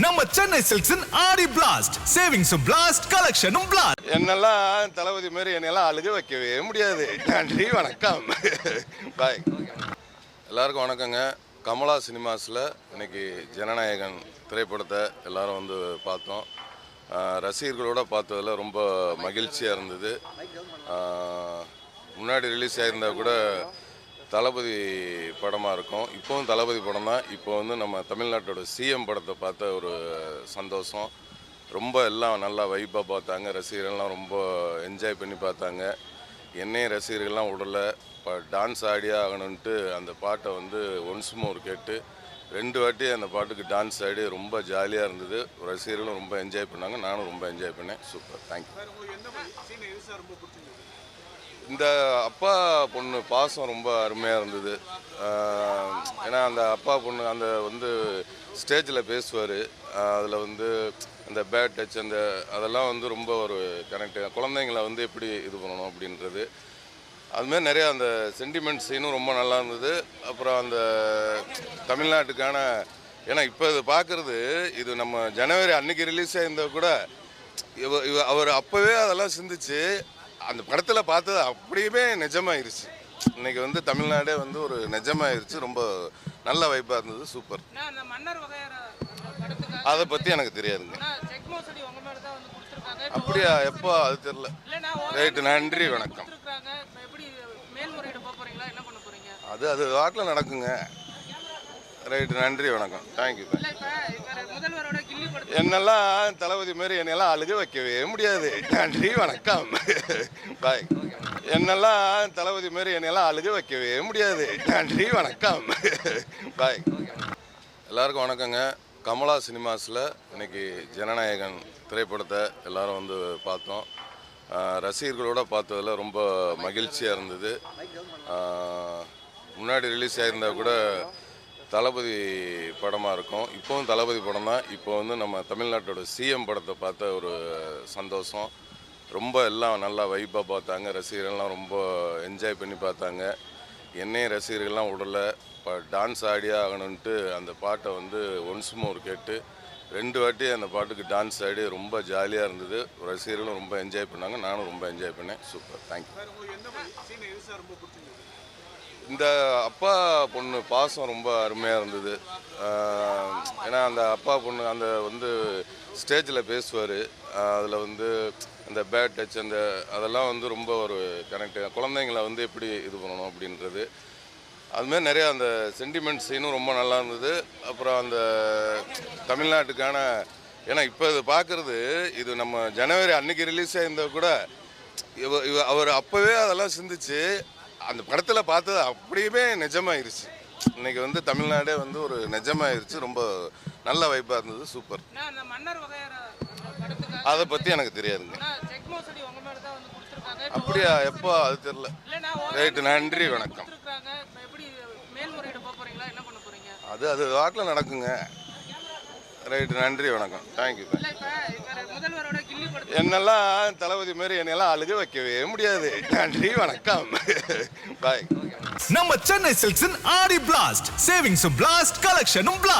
நம்ம சென்னை சில்க்ஸின் ஆடி blast சேவிங்ஸும் blast கலெக்ஷனும் blast. என்னெல்லாம் தளபதி மாதிரி என்னெல்லாம் அழுக வைக்கவே முடியாது. நன்றி, வணக்கம், பாய். எல்லாருக்கும் வணக்கங்க. கமலா சினிமாஸில் இன்னைக்கு ஜனநாயகன் திரைப்படத்தை எல்லாரும் வந்து பார்த்தோம். ரசிகர்களோடு பார்த்ததில் ரொம்ப மகிழ்ச்சியாக இருந்தது. முன்னாடி ரிலீஸ் ஆகியிருந்தா கூட தளபதி படமாக இருக்கும். இப்போவும் தளபதி படம் தான். இப்போ வந்து நம்ம தமிழ்நாட்டோட சிஎம் படத்தை பார்த்த ஒரு சந்தோஷம். ரொம்ப எல்லாம் நல்லா வைப்பாக பார்த்தாங்க. ரசிகர்கள்லாம் ரொம்ப என்ஜாய் பண்ணி பார்த்தாங்க. என்னையும் ரசிகர்கள்லாம் விடலை. இப்போ டான்ஸ் ஆடியே ஆகணுன்ட்டு அந்த பாட்டை வந்து ஒன்ஸ் மோர் கேட்டு 2 வாட்டி அந்த பாட்டுக்கு டான்ஸ் ஆடி ரொம்ப ஜாலியாக இருந்தது. ரசிகர்களும் ரொம்ப என்ஜாய் பண்ணாங்க. நானும் ரொம்ப என்ஜாய் பண்ணேன். Super, thank you. இந்த அப்பா பொண்ணு பாசம் ரொம்ப அருமையாக இருந்தது. ஏன்னா அந்த அப்பா பொண்ணு அந்த வந்து ஸ்டேஜில் பேசுவார். அதில் வந்து அந்த பேட் டச் அதெல்லாம் வந்து ரொம்ப ஒரு கனெக்ட். குழந்தைங்களை வந்து எப்படி இது பண்ணணும் அப்படின்றது அதுமாரி நிறையா அந்த சென்டிமெண்ட் சீனும் ரொம்ப நல்லா இருந்தது. அப்புறம் அந்த தமிழ்நாட்டுக்கான ஏன்னா இப்போ இது பார்க்குறது இது நம்ம ஜனவரி அன்னைக்கு ரிலீஸ் ஆகியிருந்தால் கூட அவர் அப்போவே அதெல்லாம் சிந்திச்சு அந்த படத்தில் பார்த்தது அப்படியுமே நிஜமாயிருச்சு. இன்னைக்கு வந்து தமிழ்நாடே வந்து ஒரு நிஜமாயிருச்சு. ரொம்ப நல்ல வைப்பாக இருந்தது. சூப்பர். அதை பற்றி எனக்கு தெரியாதுங்க. அப்படியா? எப்போ? அது தெரில. ரைட்டு, நன்றி, வணக்கம். அது வாட்டில் நடக்குங்க. ரைட்டு, நன்றி, வணக்கம், தேங்க்யூ. என்னெல்லாம் தளபதி மாதிரி என்னெல்லாம் அழுக வைக்கவே முடியாது. நன்றி, வணக்கம், பாய். என்னெல்லாம் தளபதி மாதிரி என்னெல்லாம் அழுக வைக்கவே முடியாது. நன்றி, வணக்கம், பாய். எல்லாருக்கும் வணக்கங்க. கமலா சினிமாஸில் இன்னைக்கு ஜனநாயகன் திரைப்படத்தை எல்லாரும் வந்து பார்த்தோம். ரசிகர்களோடு பார்த்ததில் ரொம்ப மகிழ்ச்சியாக இருந்தது. முன்னாடி ரிலீஸ் ஆகியிருந்தா கூட தளபதி படமாக இருக்கும். இப்போவும் தளபதி படம் தான். இப்போ வந்து நம்ம தமிழ்நாட்டோட சிஎம் படத்தை பார்த்த ஒரு சந்தோஷம். ரொம்ப எல்லாம் நல்லா வைப்பாக பார்த்தாங்க. ரசிகர்கள்லாம் ரொம்ப என்ஜாய் பண்ணி பார்த்தாங்க. என்னையும் ரசிகர்கள்லாம் விடலை. இப்போ டான்ஸ் ஆடியே ஆகணுன்ட்டு அந்த பாட்டை வந்து ஒன்ஸ் மோர் கேட்டு 2 வாட்டி அந்த பாட்டுக்கு டான்ஸ் ஆடி ரொம்ப ஜாலியாக இருந்தது. ரசிகர்களும் ரொம்ப என்ஜாய் பண்ணாங்க. நானும் ரொம்ப என்ஜாய் பண்ணேன். Super, thank you. இந்த அப்பா பொண்ணு பாசம் ரொம்ப அருமையாக இருந்தது. ஏன்னா அந்த அப்பா பொண்ணு அந்த வந்து ஸ்டேஜில் பேசுவார். அதில் வந்து அந்த பேட் டச் அதெல்லாம் வந்து ரொம்ப ஒரு கனெக்ட். குழந்தைங்களை வந்து எப்படி இது பண்ணணும் அப்படின்றது அதுமாரி நிறையா அந்த சென்டிமெண்ட் சீனும் ரொம்ப நல்லா இருந்தது. அப்புறம் அந்த தமிழ்நாட்டுக்கான ஏன்னா இப்போ இது பார்க்குறது இது நம்ம ஜனவரி அன்னைக்கு ரிலீஸ் ஆகியிருந்தால் கூட அவர் அப்போவே அதெல்லாம் சிந்திச்சு அந்த படத்தில் பார்த்தது அப்படியுமே நிஜமாயிருச்சு. இன்னைக்கு வந்து தமிழ்நாடே வந்து ஒரு நிஜமாயிருச்சு. ரொம்ப நல்ல வைப்பாக இருந்தது. சூப்பர். அதை பற்றி எனக்கு தெரியாதுங்க. அப்படியா? எப்போ? அது தெரில. ரைட்டு, நன்றி, வணக்கம். அது வாட்டில் நடக்குங்க. ரைட்டு, நன்றி, வணக்கம், தேங்க்யூ. என்னெல்லாம் தளபதி மாதிரி என்னெல்லாம் அழுக வைக்கவே முடியாது. நன்றி, வணக்கம், பாய். நம்ம சென்னை சில்க்ஸின் ஆடி பிளாஸ்ட் சேவிங்ஸும் பிளாஸ்ட் கலெக்ஷனும் பிளாஸ்ட்.